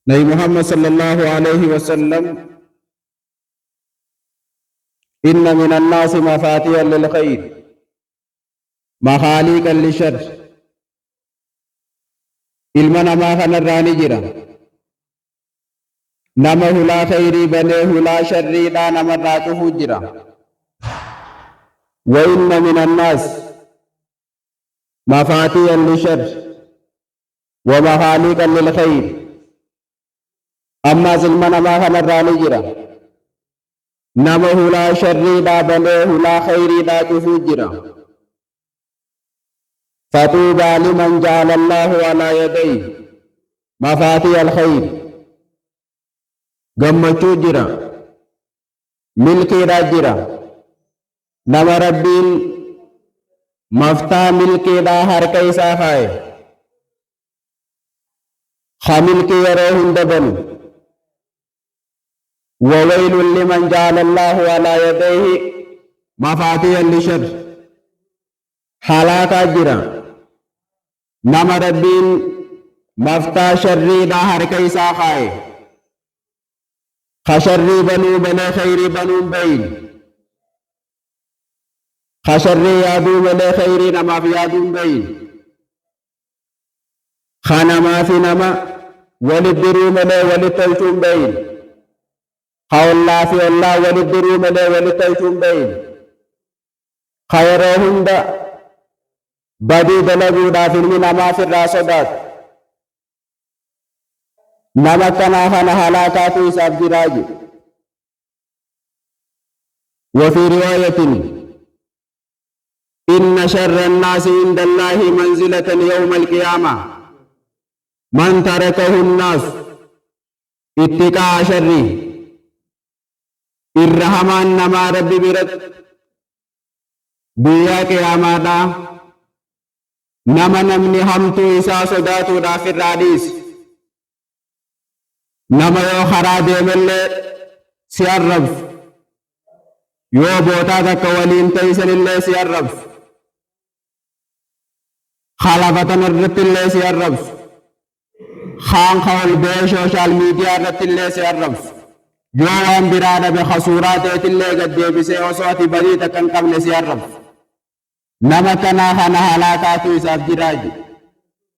نبي محمد صلى الله عليه وسلم إن من الناس مفاتيح للخير مخاليقا للشر إلمنا ما خنراني جرا نما هلا خيري بني هلا شري لا نمراته جرا وإن من الناس مفاتيح للشر ومخاليقا للخير أما زلمنا ما خنراني جرا نما هلا شري لا بني هلا خيري لا تفجرا فطوبى لمن جعل الله على يديه مفاتيح الخير gammachuu jira milkiidhaa jira nama rabbiin maftaa milkiidhaa harka isaa kaaye ha milkii yeroo hunda banu وويل لمن جعل الله على يديه مفاتيح للشر هلاك جرا نما ربين مفتا شري دا حركة إسا خاي خشري بنو بلا خير بنو بين خشري يادو بلا خير نما في يادو بين خانما في نما ولدرو بلا ولتلتم بين خاو الله في الله ولدرو بلا ولتلتم بين خيرهم دا بدي دلقو دا في نما في الراسدات نما كنا خنا هلاكات إساف جراج وفي رواية إن شر الناس عند الله منزلة يوم القيامة من تركه الناس اتقاء شره الرحمن نما ربي برد بيا قياماتا نما نمني همتو إسا صداتو دافر راديس نما يو خرا ديمل سيارب يو بوتا تك ولين تيسن الله سيارب خلافة نرت الله سيارب خان خول بي سوشال ميديا رت الله سيارب يو وان برادة بخصورات الله قد بسي وصوتي بديتا كان قبل سيارب نما كنا خنا هلاكاتو إساف جراجي